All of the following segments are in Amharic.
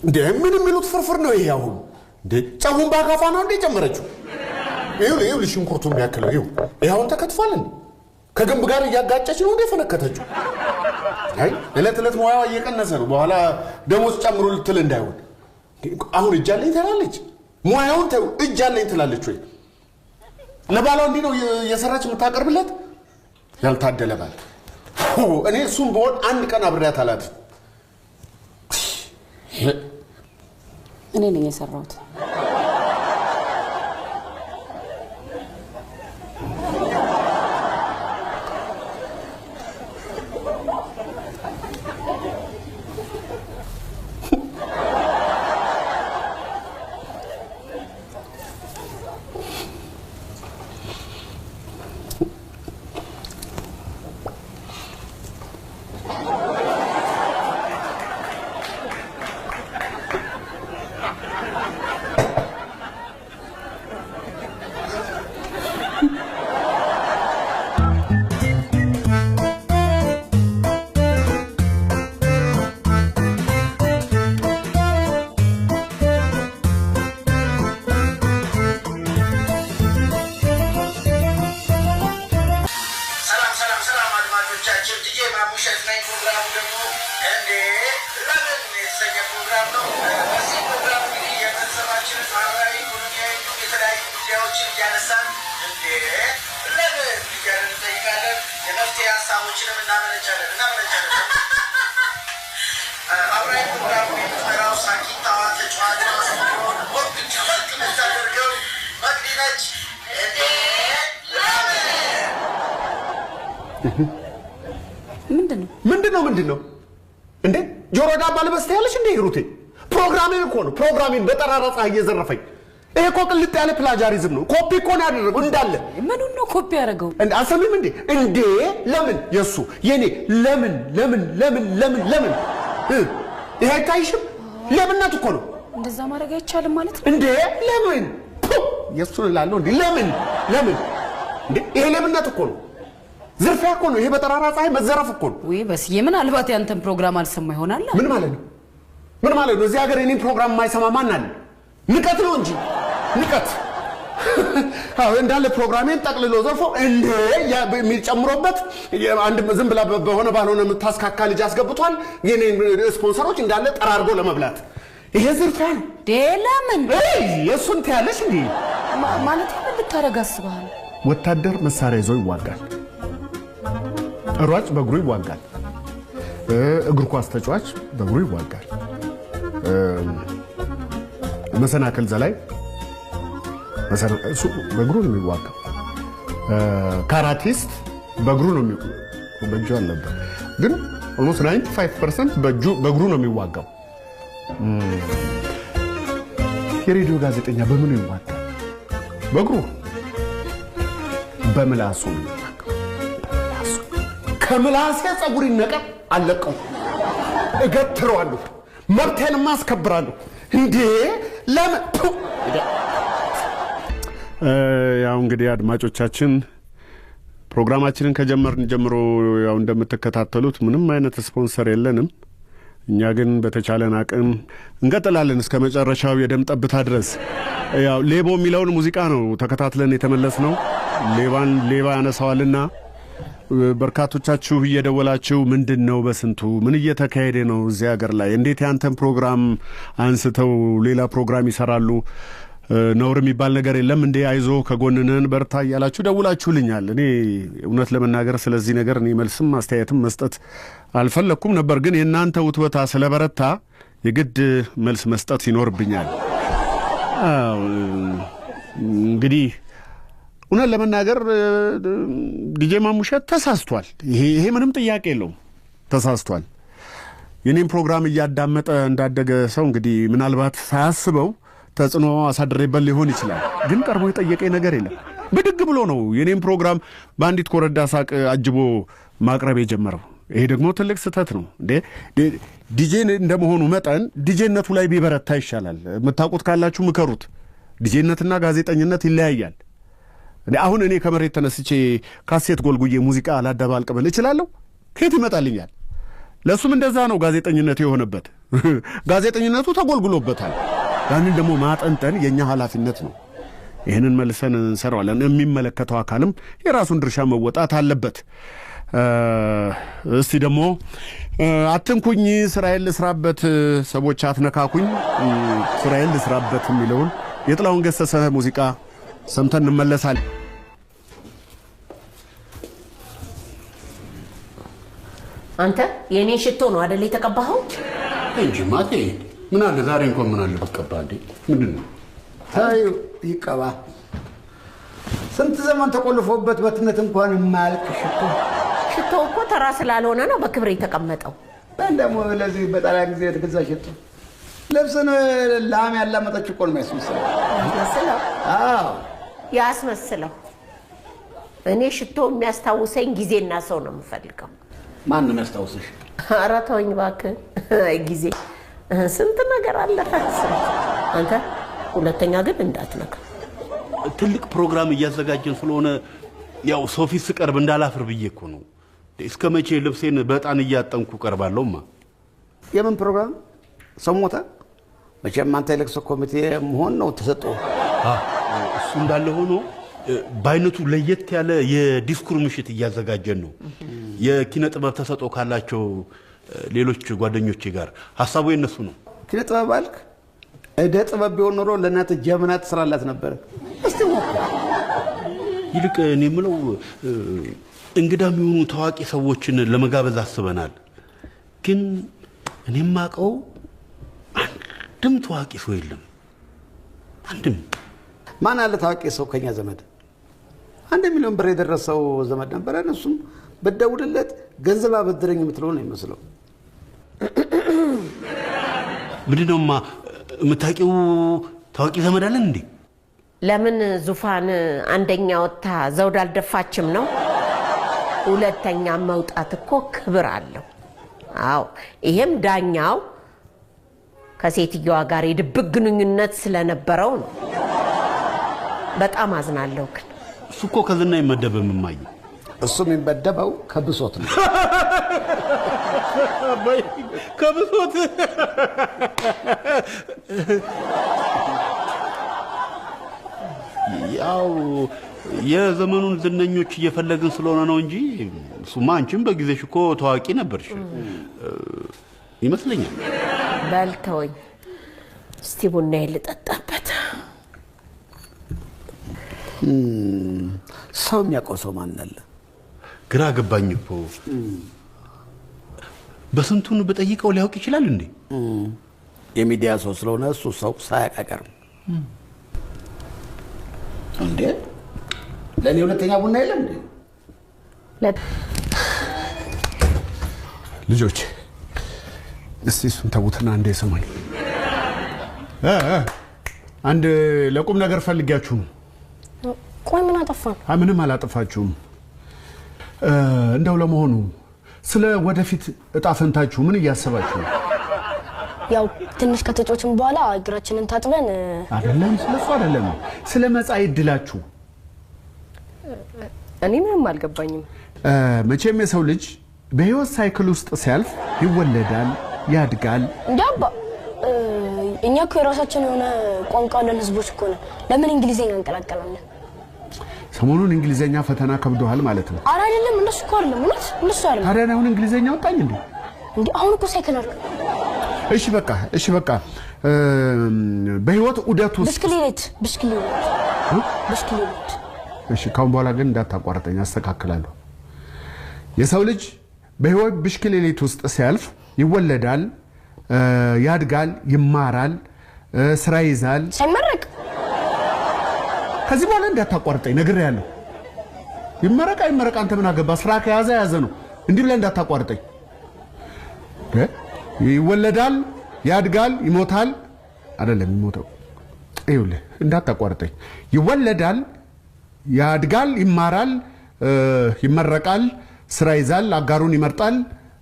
እንዴ ምን የሚሉት ፍርፍር ነው ይሄ አሁን እንዴ ጫውን ባጋፋ ነው እንዴ ጨመረችው ይኸው ሽንኩርቱ የሚያክለው ይኸው ተከትፏል እንዴ ከግንብ ጋር ያጋጨች ነው እንዴ ፈነከተችው አይ እለት ሙያዋ እየቀነሰ ነው በኋላ ደሞዝ ጨምሩ ልትል እንዳይሆን አሁን እጃለኝ ትላለች ሙያውን ተው እጃለኝ ትላለች ወይ ለባሏ እንዴ ነው የሰራች የምታቀርብለት ያልታደለ ባል እኔ እሱም በሆን አንድ ቀን አብሬያት አላት እኔ ነኝ የሰራሁት ምንድነው እንዴ ጆሮ ዳባ ልበስተ ያለሽ እንዴ ሩቴ ፕሮግራሜን እኮ ነው ፕሮግራሜን በጠራራ ፀሐይ እየዘረፈኝ ይሄ እኮ ቅልጥ ያለ ፕላጃሪዝም ነው ኮፒ እኮ ነው ያደረገው እንዳለ ምኑን ነው ኮፒ ያደረገው እንዴ አሰሚም እንዴ ለምን የሱ የኔ ለምን ይሄ አይታይሽም ለምንነት እኮ ነው እንደዛ ማድረግ አይቻልም ማለት ነው እንዴ ለምን የሱ ላለው እንዴ ለምን እንዴ ይሄ ለምንነት እኮ ነው ዝርፊያ እኮ ነው ይሄ በጠራራ ፀሐይ መዘረፍ እኮ ነው ወይ በስዬ ምን አልባት ያንተን ፕሮግራም አልሰማ ይሆናል ምን ማለት ነው እዚህ ሀገር የኔን ፕሮግራም የማይሰማ ማን አለ ንቀት ነው እንጂ ንቀት አዎ እንዳለ ፕሮግራሜን ጠቅልሎ ዘርፎ እንዴ የሚጨምሮበት አንድ ዝም ብላ በሆነ ባልሆነ የምታስካካ ልጅ አስገብቷል የኔን ስፖንሰሮች እንዳለ ጠራርጎ ለመብላት ይሄ ዝርፊያ ነው ለምን የሱን ታያለሽ እንዴ ማለት ምን ልታረግ አስበሃል ወታደር መሳሪያ ይዞ ይዋጋል ሯጭ በእግሩ ይዋጋል እግር ኳስ ተጫዋች በእግሩ ይዋጋል መሰናክል ዘላይ እሱ በእግሩ ነው የሚዋጋው ካራቲስት በእግሩ ነው የሚዋጋው በእጁ አልነበር ግን almost 95% በእግሩ ነው የሚዋጋው የሬዲዮ ጋዜጠኛ በምን ይዋጋል በእግሩ በምላሱ ነው ከምላሴ ጸጉር ይነቀር አለቀው እገትረዋለሁ መብቴን ማስከብራለሁ እንዴ ለምን ያው እንግዲህ አድማጮቻችን ፕሮግራማችንን ከጀመርን ጀምሮ ያው እንደምትከታተሉት ምንም አይነት ስፖንሰር የለንም እኛ ግን በተቻለን አቅም እንቀጥላለን እስከ መጨረሻው የደም ጠብታ ድረስ ያው ሌቦ የሚለውን ሙዚቃ ነው ተከታትለን የተመለስነው ሌባ ያነሳዋልና በርካቶቻችሁ እየደወላችሁ ምንድነው በስንቱ ምን እየተካሄደ ነው እዚህ ሀገር ላይ እንዴት ያንተን ፕሮግራም አንስተው ሌላ ፕሮግራም ይሰራሉ ነውር የሚባል ነገር የለም እንዴ አይዞ ከጎንነን በርታ ያላችሁ ደውላችሁልኛል እኔ እውነት ለመናገር ስለዚህ ነገር እኔ መልስም አስተያየትም መስጠት አልፈለኩም ነበር ግን የናንተ ውትወታ ስለበረታ የግድ መልስ መስጠት ይኖርብኛል እንግዲህ እውነት ለመናገር ዲጄ ማሙሸት ተሳስቷል ይሄ ምንም ጥያቄ የለውም ተሳስቷል የኔን ፕሮግራም እያዳመጠ እንዳደገ ሰው እንግዲህ ምናልባት ሳያስበው ተጽዕኖ አሳድሬበት ሊሆን ይችላል ግን ቀርቦ የጠየቀኝ ነገር የለም ብድግ ብሎ ነው የኔን ፕሮግራም በአንዲት ኮረዳ ሳቅ አጅቦ ማቅረብ የጀመረው ይሄ ደግሞ ትልቅ ስህተት ነው እንዴ ዲጄ እንደመሆኑ መጠን ዲጄነቱ ላይ ቢበረታ ይሻላል የምታውቁት ካላችሁ ምከሩት ዲጄነትና ጋዜጠኝነት ይለያያል አሁን እኔ ከመሬት ተነስቼ ካሴት ጎልጉዬ ሙዚቃ አላደባልቅ ብል እችላለሁ? ከየት ይመጣልኛል? ለሱም እንደዛ ነው ጋዜጠኝነት የሆነበት። ጋዜጠኝነቱ ተጎልጉሎበታል። ያንን ደግሞ ማጠንጠን የኛ ኃላፊነት ነው። ይሄንን መልሰን እንሰራዋለን። የሚመለከተው አካልም የራሱን ድርሻ መወጣት አለበት። እስቲ ደግሞ አትንኩኝ ስራዬን ልስራበት፣ ሰዎች አትነካኩኝ ስራዬን ልስራበት የሚለውን የጥላሁን ገሰሰ ሙዚቃ ሰምተን እንመለሳለን። አንተ የኔ ሽቶ ነው አይደል የተቀባኸው? እንጂ ማቴ ምን አለ ዛሬ እንኳን ምን አለ በቀባ እንዴ? ምንድነው? ታዩ ይቀባ። ስንት ዘመን ተቆልፎበት በትነት እንኳን የማያልቅ ሽቶ እኮ ተራ ስላልሆነ ነው በክብር የተቀመጠው። ደግሞ ለዚህ በጣሊያን ጊዜ የተገዛ ሽቶ ልብስን ላም ያላመጠች እኮ ነው የሚያስመስለው። አዎ ያስመስለው። እኔ ሽቶ የሚያስታውሰኝ ጊዜና ሰው ነው የምፈልገው። ማን ነው የሚያስታውስሽ? ኧረ ተወኝ እባክህ። ጊዜ ስንት ነገር አለፈ። አንተ ሁለተኛ ግን እንዳትነካ። ትልቅ ፕሮግራም እያዘጋጀን ስለሆነ ያው ሰው ፊት ስቀርብ እንዳላፍር ብዬ እኮ ነው። እስከ መቼ ልብሴን በጣን እያጠንኩ ቀርባለሁማ? የምን ፕሮግራም? ሰው ሞተ? መቼም አንተ የለቅሶ ኮሚቴ መሆን ነው ተሰጥቶ። እሱ እንዳለ ሆኖ በአይነቱ ለየት ያለ የዲስኩር ምሽት እያዘጋጀን ነው። የኪነ ጥበብ ተሰጥኦ ካላቸው ሌሎች ጓደኞቼ ጋር ሐሳቡ የነሱ ነው። ኪነ ጥበብ አልክ? እደ ጥበብ ቢሆን ኖሮ ለእናት ጀምና ትሰራላት ነበር። እስቲ ይልቅ እኔ የምለው እንግዳ የሚሆኑ ታዋቂ ሰዎችን ለመጋበዝ አስበናል። ግን እኔ የማውቀው አንድም ታዋቂ ሰው የለም። አንድም። ማን አለ ታዋቂ ሰው ከኛ ዘመድ? 1 ሚሊዮን ብር የደረሰው ዘመድ ነበር። እነሱም በደውልለት ገንዘብ አበድረኝ የምትለው ነው የሚመስለው። ምንድነውማ የምታውቂው ታዋቂ ዘመድ አለን እንዴ? ለምን ዙፋን አንደኛ ወጣ ዘውድ አልደፋችም ነው? ሁለተኛ መውጣት እኮ ክብር አለው። አዎ ይሄም ዳኛው ከሴትየዋ ጋር የድብቅ ግንኙነት ስለነበረው ነው። በጣም አዝናለሁ። ግን እሱ እኮ ከዝና ይመደብም እማዬ። እሱ የሚመደበው ከብሶት ነው። ከብሶት ያው የዘመኑን ዝነኞች እየፈለግን ስለሆነ ነው እንጂ እሱማ አንቺም በጊዜሽ እኮ ታዋቂ ነበርሽ ይመስለኛል። በልተወኝ እስቲ ቡና ልጠጣበት። ሰው የሚያውቀው ሰው ማን አለ? ግራ ገባኝ እኮ። በስንቱን በጠይቀው ሊያውቅ ይችላል እንዴ? የሚዲያ ሰው ስለሆነ እሱ ሰው ሳያውቅ አይቀርም እንዴ? ለኔ ሁለተኛ ቡና የለም እንዴ? ልጆች እስቲ እሱን ተውትና እንደ ሰማኝ አንድ ለቁም ነገር ፈልጊያችሁ ነው። ቆይ ምን አጠፋን? ምንም አላጠፋችሁም። እንደው ለመሆኑ ስለ ወደፊት እጣ ፈንታችሁ ምን እያሰባችሁ ነው? ያው ትንሽ ከተጮችን በኋላ እግራችንን ታጥበን አይደለም፣ ስለሱ አይደለም፣ ስለ መጻኢ ዕድላችሁ። እኔ ምንም አልገባኝም። መቼም የሰው ልጅ በህይወት ሳይክል ውስጥ ሲያልፍ ይወለዳል፣ ያድጋል። እንዴባ እኛ እኮ የራሳችን የሆነ ቋንቋ ያለን ህዝቦች እኮ ነን። ለምን እንግሊዘኛ እንቀላቀላለን? ሰሞኑን እንግሊዘኛ ፈተና ከብዶሃል ማለት ነው። ኧረ አይደለም፣ እንደሱ እኮ አይደለም። እውነት እንደሱ አይደለም። ታዲያ አሁን እንግሊዘኛ ወጣኝ እንዴ? አሁን እኮ ሳይክል አልኩ። እሺ በቃ በህይወት ዑደት ውስጥ ብስክሌት እሺ፣ ካሁን በኋላ ግን እንዳታቋርጠኝ፣ አስተካክላለሁ። የሰው ልጅ በህይወት ብስክሌት ውስጥ ሲያልፍ ይወለዳል፣ ያድጋል፣ ይማራል፣ ስራ ይዛል፣ ሳይመረቅ። ከዚህ በኋላ እንዳታቋርጠኝ ነግሬያለሁ። ይመረቅ አይመረቅ አንተ ምን አገባ? ስራ ከያዘ ያዘ ነው። እንዲህ ብለህ እንዳታቋርጠኝ። ይወለዳል፣ ያድጋል፣ ይሞታል። አይደለም ይሞታል። ይኸውልህ እንዳታቋርጠኝ። ይወለዳል፣ ያድጋል፣ ይማራል፣ ይመረቃል፣ ስራ ይዛል፣ አጋሩን ይመርጣል፣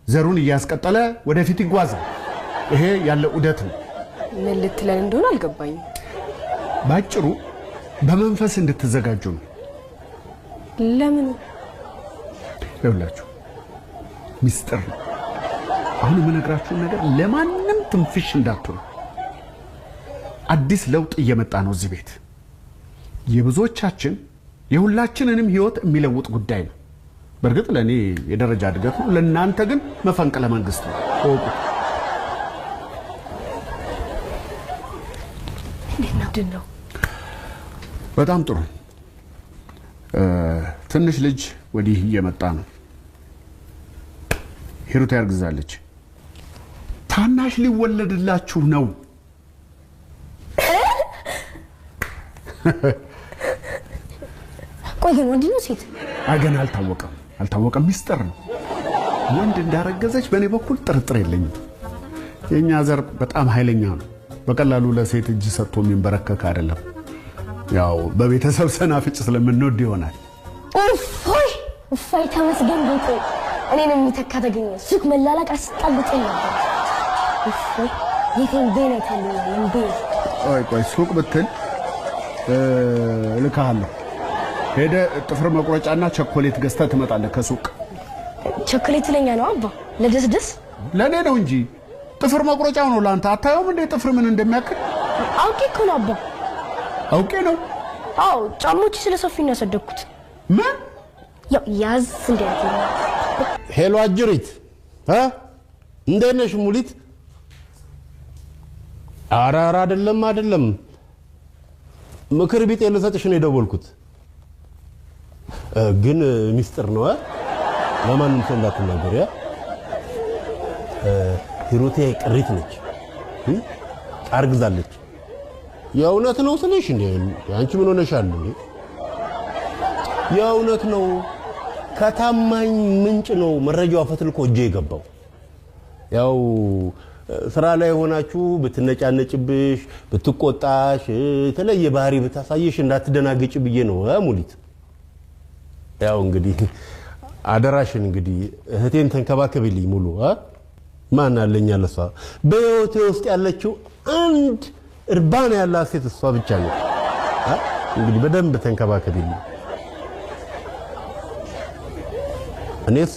ዘሩን እያስቀጠለ ወደፊት ይጓዛል። ይሄ ያለ ዑደት ነው። ምን ልትለን እንደሆነ አልገባኝም። ባጭሩ በመንፈስ እንድትዘጋጁ ነው። ለምን? ይኸውላችሁ ሚስጥር ነው። አሁን የምነግራችሁን ነገር ለማንም ትንፍሽ እንዳትሉ። አዲስ ለውጥ እየመጣ ነው እዚህ ቤት። የብዙዎቻችን የሁላችንንም ህይወት የሚለውጥ ጉዳይ ነው። በእርግጥ ለእኔ የደረጃ እድገት ነው፣ ለእናንተ ግን መፈንቅለ መንግስት ነው። ምንድን ነው? በጣም ጥሩ። ትንሽ ልጅ ወዲህ እየመጣ ነው። ሂሩት ያርግዛለች። ታናሽ ሊወለድላችሁ ነው። ቆይ ግን ወንድ ነው ሴት? ገና አልታወቀም። ሚስጥር ነው። ወንድ እንዳረገዘች በእኔ በኩል ጥርጥር የለኝም። የእኛ ዘር በጣም ኃይለኛ ነው። በቀላሉ ለሴት እጅ ሰጥቶ የሚንበረከክ አይደለም። ያው በቤተሰብ ሰናፍጭ ስለምንወድ ይሆናል። እፎይ ተመስገን ጌጤ። እኔንም የሚተካ ተገኘ። ሱቅ መላላቅ አስጠልቶኝ ነበር። እፎይ የቴን ቤነት አለኝ። ቆይ ሱቅ ብትል እልክሃለሁ። ሄደህ ጥፍር መቁረጫና ቸኮሌት ገዝተህ ትመጣለህ ከሱቅ። ቸኮሌት ለኛ ነው አባ? ለደስደስ ለኔ ነው እንጂ ጥፍር መቁረጫው ነው ለአንተ። አታየውም እንዴ ጥፍር ምን እንደሚያክል? አውቄ እኮ ነው አባ። አውቄ ነው? አዎ ጫሞች ስለሰፊ ነው ያሰደኩት። ምን ያው ያዝ እንዴት ነው? ሄሎ አጅሪት እንዴት ነሽ ሙሊት? ኧረ አይደለም ምክር ቢጤ ልሰጥሽ ነው የደወልኩት። ግን ሚስጥር ነው ለማንም ሰው እንዳትናገር። ሂሩቴ ቅሪት ነች፣ አርግዛለች። የእውነት ነው ስልሽ እንዴ አንቺ ምን ሆነሻል እንዴ? የእውነት ነው። ከታማኝ ምንጭ ነው መረጃው ፈትልኮ እጄ የገባው። ያው ስራ ላይ ሆናችሁ ብትነጫነጭብሽ፣ ብትቆጣሽ፣ የተለየ ባህሪ ብታሳይሽ እንዳትደናገጭ ብዬ ነው ሙሊት። ያው እንግዲህ አደራሽን እንግዲህ እህቴን ተንከባከብልኝ ሙሉ። ማን አለኝ ለሷ በህይወቴ ውስጥ ያለችው አንድ እርባና ያላት ሴት እሷ ብቻ ነች። እንግዲህ በደንብ ተንከባከብልኝ። እኔስ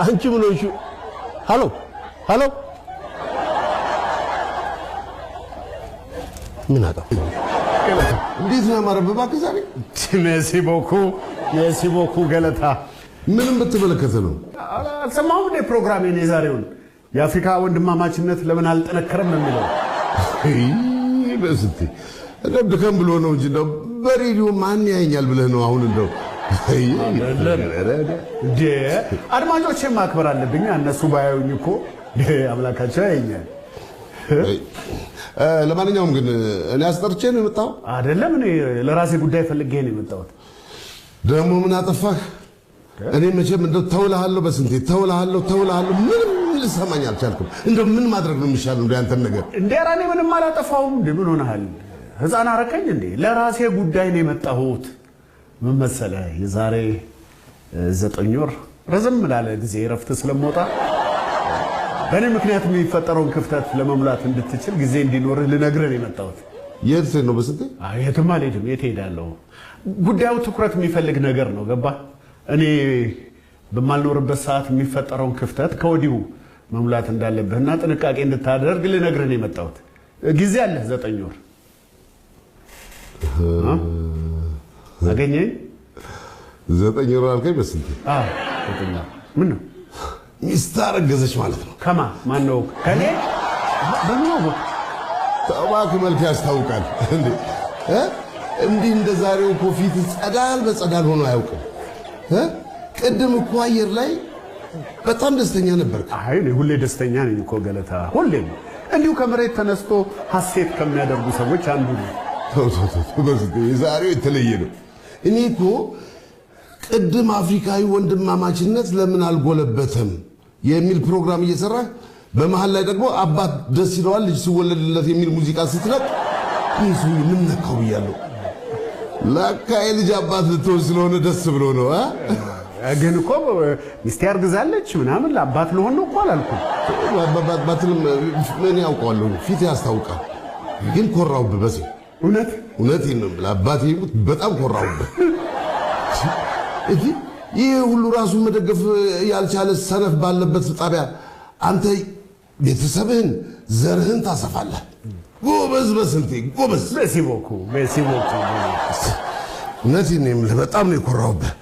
አንቺ ምን ሆንሽ? ሃሎ ምን አጣ? እንዴት ነው ያማረብህ እባክህ ዛሬ? ሜሲ ቦኩ ገለታ። ምንም በተመለከተ ነው? አልሰማሁም እንዴ ፕሮግራሜን የዛሬውን የአፍሪካ ወንድማማችነት ለምን አልጠነከረም የሚለው? በስቲ እንደው ድከም ብሎ ነው እንጂ እንደው በሬዲዮ ማን ያየኛል ብለህ ነው አሁን? እንደው አድማጮቼን ማክበር አለብኝ። እነሱ ባያዩኝ እኮ አምላካቸው ያየኛል። ለማንኛውም ግን እኔ አስጠርቼ ነው የመጣው አይደለም። እኔ ለራሴ ጉዳይ ፈልጌ ነው የመጣሁት። ደግሞ ምን አጠፋህ? እኔ መቼም እንደው ተውልሃለሁ፣ በስንቴ ተውልሃለሁ። ምንም ልሰማኝ አልቻልኩም። እንደው ምን ማድረግ ነው የሚሻለው? እንደው ያንተን ነገር እንዴ ኧረ እኔ ምንም አላጠፋሁም። እንዴ ምን ሆነሃል? ህፃን አረከኝ እንዴ? ለራሴ ጉዳይ ነው የመጣሁት። ምን መሰለህ የዛሬ 9 ወር ረዘም ላለ ጊዜ እረፍት ስለምወጣ በእኔ ምክንያት የሚፈጠረውን ክፍተት ለመሙላት እንድትችል ጊዜ እንዲኖርህ ልነግርህ ነው የመጣሁት። የት ነው? በስንቴ? የትም አልሄድም። የት እሄዳለሁ? ጉዳዩ ትኩረት የሚፈልግ ነገር ነው። ገባህ? እኔ በማልኖርበት ሰዓት የሚፈጠረውን ክፍተት ከወዲሁ መሙላት እንዳለብህና ጥንቃቄ እንድታደርግ ልነግርህ ነው የመጣሁት። ጊዜ አለህ 9 ወር። አገኘኝ? 9 ወር አልከኝ? በስንቴ? 9 ወር። ምን ነው ሚስት አረገዘች ማለት ነው? ከማን? ማን ነው? ከኔ? በምን? እባክህ መልክ ያስታውቃል እንዴ? እንዲህ እንደ ዛሬው እኮ ፊት ጸዳል በጸዳል ሆኖ አያውቅም። ቅድም እኮ አየር ላይ በጣም ደስተኛ ነበር። አይ እኔ ሁሌ ደስተኛ ነኝ እኮ ገለታ። ሁሌም እንዲሁ ከመሬት ተነስቶ ሐሴት ከሚያደርጉ ሰዎች አንዱ ነው። የዛሬው የተለየ ነው። እኔ እኮ ቅድም አፍሪካዊ ወንድማማችነት ለምን አልጎለበተም የሚል ፕሮግራም እየሰራ በመሃል ላይ ደግሞ አባት ደስ ይለዋል ልጅ ሲወለድለት የሚል ሙዚቃ ስትለቅ ይሱ ምን ነካው ብያለሁ። ለካ የልጅ አባት ልትሆን ስለሆነ ደስ ብሎ ነው። ግን እኮ ሚስቴ አርግዛለች ምናምን ለአባት ልሆን ነው እኮ አላልኩም። አባትንም ምን ያውቀዋለሁ ፊት ያስታውቃል። ግን ኮራውብህ በዚህ እውነቴን ነው የምልህ አባቴ ይሙት በጣም ኮራሁበት። ይህ ሁሉ ራሱን መደገፍ ያልቻለ ሰነፍ ባለበት ጣቢያ አንተ ቤተሰብህን ዘርህን ታሰፋለህ። ጎበዝ በስንቴ ጎበዝ። ሜሲቦኩ እውነቴን ነው የምልህ በጣም ነው የኮራሁበት።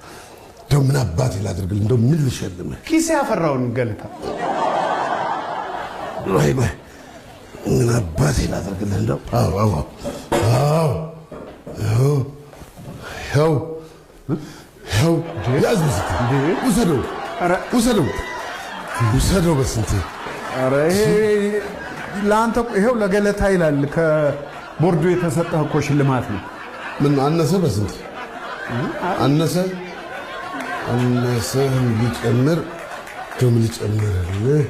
እንደው ምን አባቴ ላድርግልህ? እንደው ምን ልሸልምህ? ኪሴ ያፈራውን ገለታ ወይ ምን አባቴ ላድርግልህ? እንደው ያዝ በስንቴ ውሰደው በስንቴ። ኧረ ይሄ ለአንተ ይኸው ለገለታ ይላል። ከቦርዱ የተሰጠህ እኮ ሽልማት ነው። ምን አነሰ? በስንቴ አነሰ ሊጨምር ደም ሊጨምርልህ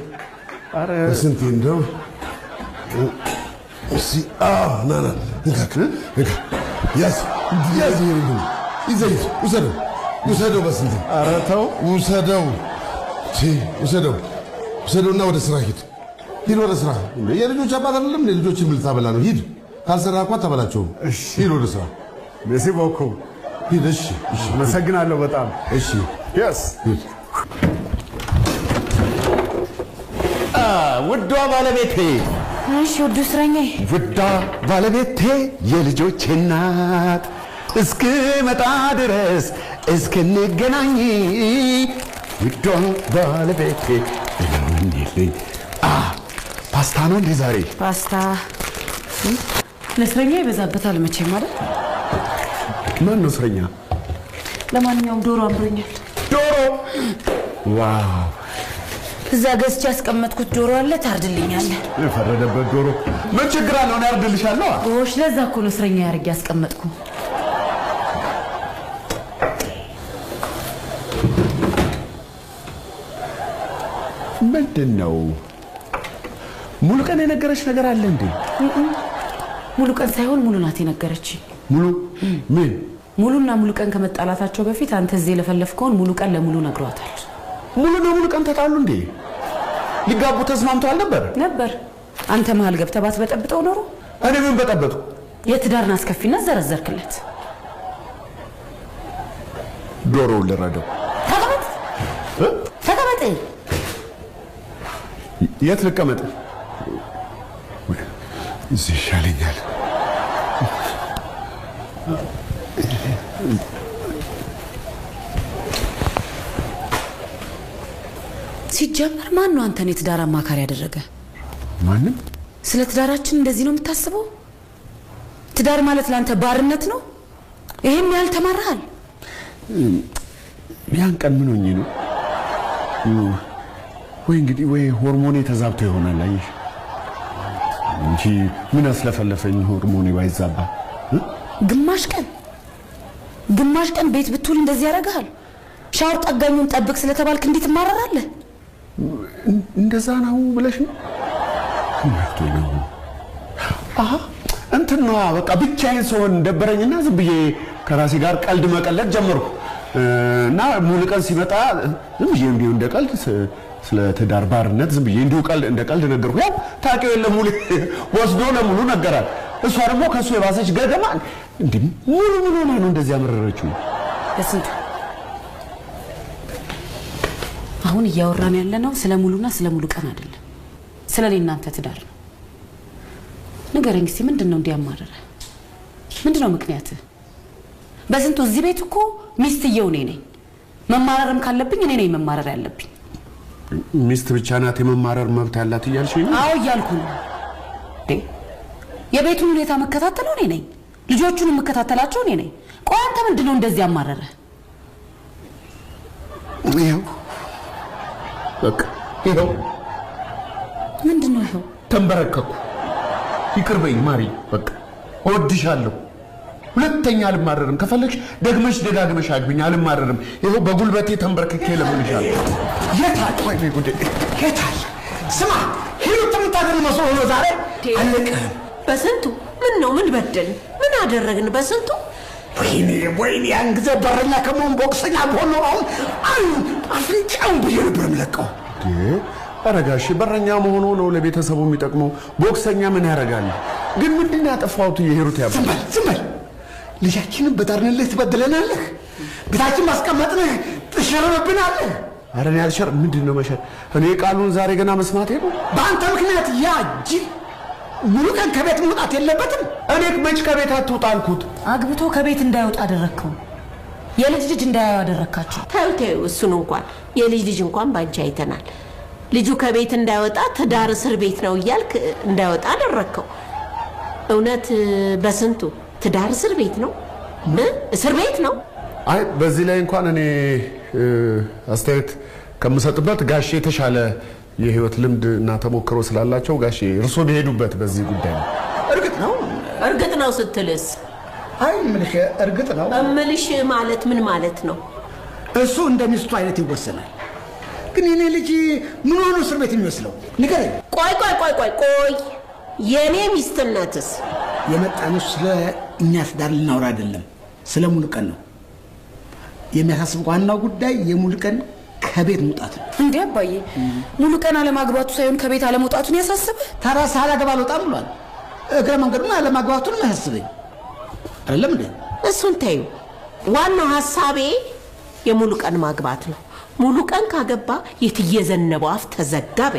በስንቴ እንደው እሺ። ና ያዝ ውሰደው በስንቴ። ኧረ ተው ውሰደውና ወደ ስራ ሂድ ወደ ስራ። የልጆች አባት አይደለም ልጆችን ምን ልታበላ ነው? ሂድ። ካልሰራ እኮ አታበላቸውም። ሂድ ወደ ስራ። ሜሲ ቦኩ ሂድ። እሺ አመሰግናለሁ በጣም። እሺ ሂድ። ውዷ ባለቤቴ፣ እሺ ውዱ እስረኛዬ፣ ውዷ ባለቤቴ፣ የልጆቼ እናት እስክመጣ ድረስ እስክንገናኝ ውዷ ባለቤቴ እለምኝልኝ። ፓስታ ነው እንዴ ዛሬ? ፓስታ ለእስረኛ ይበዛበታል መቼም ማለት። ማን ነው እስረኛ? ለማንኛውም ዶሮ አምሮኛል። ዶሮ? ዋው! እዛ ገዝቼ ያስቀመጥኩት ዶሮ አለ፣ ታርድልኛለህ? የፈረደበት ዶሮ ምን ችግር አለው? እኔ አርድልሻለሁ። ጎሽ፣ ለዛ እኮ ነው እስረኛ ያርግ ያስቀመጥኩ። ምንድን ነው? ሙሉ ቀን የነገረች ነገር አለ እንዴ? ሙሉ ቀን ሳይሆን ሙሉ ናት የነገረችኝ። ሙሉ ምን? ሙሉና ሙሉ ቀን ከመጣላታቸው በፊት አንተ እዚህ የለፈለፍከውን ሙሉ ቀን ለሙሉ ነግሯታል። ሙሉና ሙሉ ቀን ተጣሉ እንዴ? ሊጋቡ ተስማምተዋል ነበር። አንተ መሀል ገብተህ ባትበጠብጠው ኖሮ። እኔ ምን በጠበጡ? የትዳርን አስከፊነት ዘረዘርክለት። ዶሮውን ልረደው። ተቀመጥ። የት ልቀመጥ? እዚህ ይሻለኛል። ሲጀመር ማን ነው አንተን የትዳር አማካሪ ያደረገ? ማንም። ስለ ትዳራችን እንደዚህ ነው የምታስበው? ትዳር ማለት ለአንተ ባርነት ነው? ይሄም ያህል ተማረሃል? ያን ቀን ምን ሆኜ ነው? ወይ እንግዲህ ወይ ሆርሞኔ ተዛብቶ ይሆናል። አየሽ እንጂ ምን አስለፈለፈኝ ሆርሞኔ ባይዛባ። ግማሽ ቀን ቤት ብትውል እንደዚህ ያደርግሃል? ሻወር ጠጋኙን ጠብቅ ስለተባልክ እንዴት ትማረራለህ? እንደዛ ነው ብለሽ ነው? እንትን ነው በቃ ብቻዬን ስሆን ደበረኝና ዝም ብዬ ከራሴ ጋር ቀልድ መቀለድ ጀመርኩ እና ሙሉ ቀን ሲመጣ ዝም ብዬ እንዲሁ እንደ ቀልድ ስለ ትዳር ባርነት ዝም ብዬ እንዲሁ ቀልድ እንደ ቀልድ ነገርኩ። ያው ታውቂው የለ ሙሉ ወስዶ ለሙሉ ነገራል። እሷ ደግሞ ከሱ የባሰች ገገማ እንዴ ሙሉ ሆና ነው እንደዚህ ያመረረችው። ለስንቱ አሁን እያወራን ያለነው ስለ ሙሉና ስለ ሙሉ ቀን አይደለም፣ ስለ እኔ እናንተ ትዳር ነው። ንገረኝ እስኪ ምንድነው እንዲያማረረ? ምንድነው ምክንያትህ? በስንቱ እዚህ ቤት እኮ ሚስትየው እኔ ነኝ። መማረርም ካለብኝ እኔ ነኝ መማረር ያለብኝ። ሚስት ብቻ ናት የመማረር መብት ያላት እያልሽኝ ነው? አዎ እያልኩ ነው። የቤቱን ሁኔታ መከታተለው እኔ ነኝ፣ ልጆቹን መከታተላቸው እኔ ነኝ። ቆይ አንተ ምንድነው እንደዚህ ያማረረ? ይኸው በቃ ይኸው። ምንድነው ይኸው? ተንበረከኩ። ይቅር በይኝ ማሪ፣ በቃ እወድሻለሁ። ሁለተኛ አልማረርም። ከፈለግሽ ደግመሽ ደጋግመሽ አግቢኝ፣ አልማረርም። ይኸው በጉልበቴ ተንበርክኬ ለምንሻለሁ። የታል? ወይኔ ጉዴ! የታል? ስማ ሂሩት የምታገኝ መስሎ ነው ዛሬ። አለቅህም። በስንቱ ምን ነው? ምን በደል? ምን አደረግን? በስንቱ ወይኔ ያን ጊዜ በረኛ ከመሆን ቦክሰኛ ብሆን ኖሮ አሁን አፍንጫውን ብዬ ነበር የምለቀው። ኧረ ጋሼ በረኛ መሆኑ ነው ለቤተሰቡ የሚጠቅመው። ቦክሰኛ ምን ያደርጋል? ግን ምንድን ነው ያጠፋሁት? የሄሩት ያባ ዝም በል ልጃችንን በዳርንልህ ትበድለናለህ። ቤታችን ማስቀመጥንህ ትሸርብብናለህ። ኧረ እኔ አልሸርም። ምንድን ነው መሸር? እኔ ቃሉን ዛሬ ገና መስማቴ ነው። በአንተ ምክንያት ያ ጅል ሙሉ ቀን ከቤት መውጣት የለበትም። እኔ መች ከቤት አትወጣ አልኩት? አግብቶ ከቤት እንዳይወጣ አደረግከው። የልጅ ልጅ እንዳያዩ አደረግካቸው። ተው እሱን እንኳን የልጅ ልጅ እንኳን ባንቺ አይተናል። ልጁ ከቤት እንዳይወጣ ትዳር እስር ቤት ነው እያልክ እንዳይወጣ አደረግከው። እውነት በስንቱ ትዳር እስር ቤት ነው? እስር ቤት ነው። አይ በዚህ ላይ እንኳን እኔ አስተያየት ከምሰጥበት ጋሼ የተሻለ የህይወት ልምድ እና ተሞክሮ ስላላቸው ጋሼ እርሶ ቢሄዱበት በዚህ ጉዳይ ነው። እርግጥ ነው ስትልስ? አይ እምልሽ እርግጥ ነው። እምልሽ ማለት ምን ማለት ነው? እሱ እንደ ሚስቱ አይነት ይወሰናል። ግን የኔ ልጅ ምን ሆኖ እስር ቤት የሚመስለው ንገረኝ። ቆይ የኔ ሚስትነትስ? የመጣነው ስለ እኛ ትዳር ልናወራ አይደለም፣ ስለ ሙሉቀን ነው። የሚያሳስብ ዋናው ጉዳይ የሙሉቀን ከቤት መውጣት ነው። እንዴ አባዬ፣ ሙሉቀን አለማግባቱ ሳይሆን ከቤት አለመውጣቱን ያሳስብህ? ታዲያ ሳላገባ አልወጣም ብሏል። እግረ መንገዱን አለማግባቱን ያሳስበኝ አይደለም እንዴ? እሱን ተይው። ዋናው ሐሳቤ የሙሉቀን ማግባት ነው። ሙሉቀን ካገባ የትዬ ዘነበው አፍ ተዘጋበ።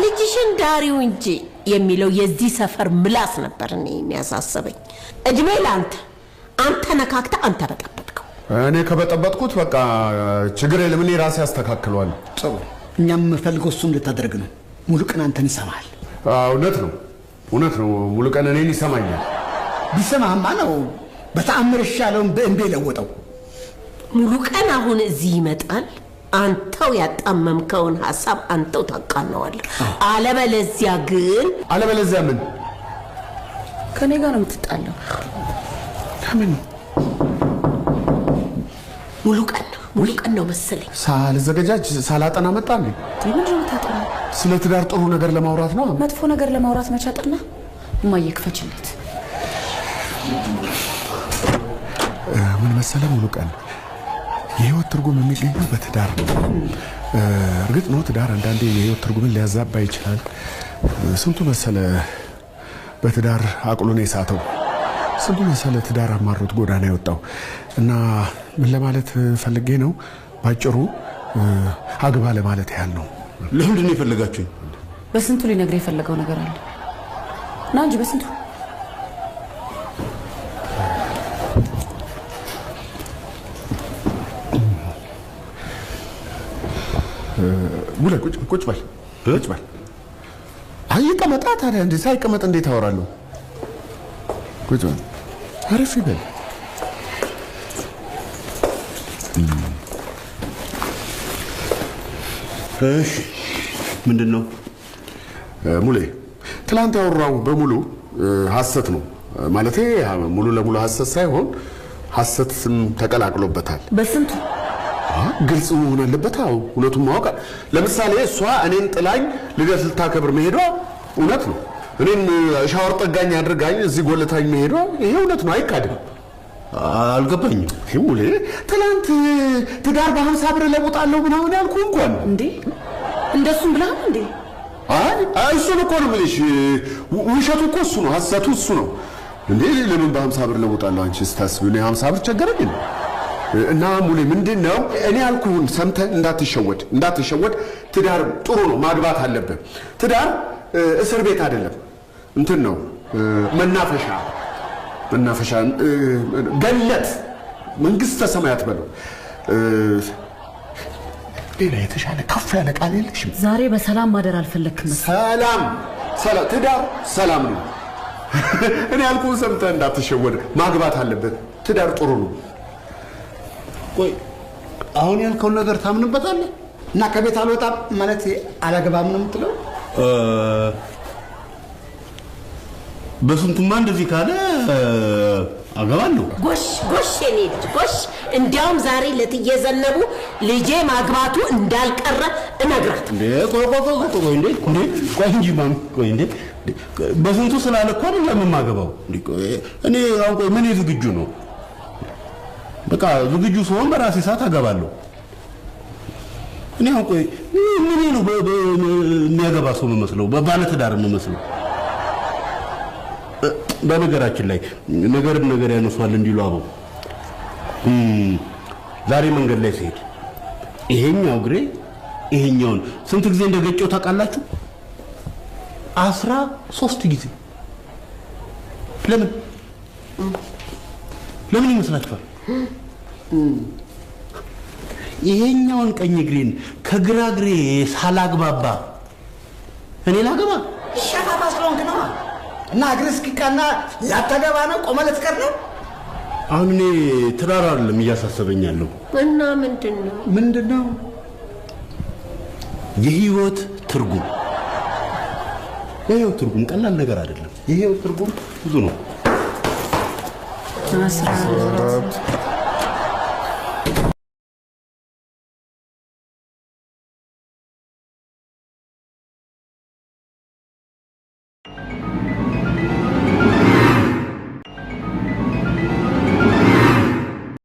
ልጅሽን ዳሪው እንጂ የሚለው የዚህ ሰፈር ምላስ ነበር እኔ የሚያሳስበኝ። እድሜ ለአንተ። አንተ ነካክተ አንተ በጠበጥከው። እኔ ከበጠበጥኩት በቃ ችግር የለም፣ እኔ ራሴ አስተካክለዋለሁ። ጥሩ። እኛም የምፈልገው እሱን ልታደርግ ነው። ሙሉቀን አንተን ይሰማሃል። እውነት ነው። ሙሉቀን እኔን ይሰማኛል። ቢሰማህማ ነው በተአምር ይሻለውን በእንቤ ለወጠው። ሙሉቀን አሁን እዚህ ይመጣል። አንተው ያጣመምከውን ሐሳብ አንተው ታቃናዋለህ። አለበለዚያ ምን? ከኔ ጋር ነው የምትጣለው? ለምን? ሙሉቀን ነው መሰለኝ። ሳልዘገጃጅ ሳላጠና መጣ እንዴ? ምንድን ነው የምታጠናው? ስለ ትዳር ጥሩ ነገር ለማውራት ነው። መጥፎ ነገር ለማውራት መቻጥና እማዬ ክፈችለት። ምን መሰለህ ሙሉቀን፣ የህይወት ትርጉም የሚገኘው በትዳር ነው። እርግጥ ነው ትዳር አንዳንዴ የህይወት ትርጉምን ሊያዛባ ይችላል። ስንቱ መሰለ በትዳር አቅሉን የሳተው፣ ስንቱ መሰለ ትዳር አማሮት ጎዳና የወጣው። እና ምን ለማለት ፈልጌ ነው ባጭሩ አግባ ለማለት ያህል ነው። ለምንድን ነው የፈለጋችሁኝ? በስንቱ ሊነግር የፈለገው ነገር አለ ና እንጂ በስንቱ ሙሉ ቁጭ በል። አይቀመጣ ታዲያ እንዴ? ሳይቀመጥ እንዴት አወራለሁ? ቁጭ በል። አረፍ ይበል። እሺ ምንድን ነው? ሙሌ ትላንት ያወራው በሙሉ ሐሰት ነው። ማለቴ ሙሉ ለሙሉ ሐሰት ሳይሆን ሐሰትም ተቀላቅሎበታል። በስንቱ ግልጽ መሆን አለበት። እውነቱን ማወቅ። ለምሳሌ እሷ እኔን ጥላኝ ልደት ልታከብር መሄዷ እውነት ነው። እኔን ሻወር ጠጋኝ አድርጋኝ እዚህ ጎለታኝ መሄዷ ይሄ እውነት ነው፣ አይካድም። አልገባኝም። ሙሌ ትላንት ትዳር በ50 ብር ለውጣለሁ ምናምን ያልኩህ እንኳን እንዴ እንደሱም ብለሃል እንዴ? እሱን እኮ ነው የምልሽ። ውሸቱ እኮ እሱ ነው፣ ሐሰቱ እሱ ነው። እንዴ ለምን በ50 ብር ለውጣለሁ? አንቺ ስታስቢው እኔ 50 ብር ቸገረኝ። እና ሙሌ ምንድነው እኔ ያልኩህን ሰምተህ እንዳትሸወድ። ትዳር ጥሩ ነው፣ ማግባት አለብህ። ትዳር እስር ቤት አይደለም፣ እንትን ነው መናፈሻ፣ ገነት፣ መንግስተ ሰማያት በለው። ሌላ የተሻለ ከፍ ያለ ቃል የለሽም? ዛሬ በሰላም ማደር አልፈለክም? ሰላም ትዳር ሰላም ነው። እኔ ያልኩህን ሰምተህ እንዳትሸወድ፣ ማግባት አለበት። ትዳር ጥሩ ነው። ቆይ አሁን ያልከውን ነገር ታምንበታለህ? እና ከቤት አልወጣም ማለት አላገባም ነው የምትለው? በስንቱማ እንደዚህ ካለ አገባለሁ። ጎሽ የኔ ልጅ ጎሽ። እንዲያውም ዛሬ ለትዬ ዘነቡ ልጄ ማግባቱ እንዳልቀረ እነግራት። ቆይ እንዴ በስንቱ ስላለ እኮ ነው ለማገባው። እኔ አሁን ቆይ ምን ዝግጁ ነው? በቃ ዝግጁ ስሆን በራሴ ሰዓት አገባለሁ። እኔ አሁን ቆይ ምን ነው የሚያገባ ሰው የምመስለው? ባለ ትዳር የምመስለው? በነገራችን ላይ ነገር ያነሷል እንዲሉ አበው ዛሬ መንገድ ላይ ሲሄድ ይሄኛው እግሬ ይሄኛውን ስንት ጊዜ እንደገጨው ታውቃላችሁ? 13 ጊዜ። ለምን ይመስላችኋል? ይሄኛውን ቀኝ እግሬን ከግራ እግሬ ሳላግባባ እኔ ላገባ ሻፋ ስለሆንክ ነው እና እግር እስኪቃና ላታገባ ነው ቆመ ልትቀር ነው። አሁን እኔ ትዳር አይደለም እያሳሰበኛለሁ። እና ምንድነው የህይወት ትርጉም። የህይወት ትርጉም ቀላል ነገር አይደለም። የህይወት ትርጉም ብዙ ነው። 14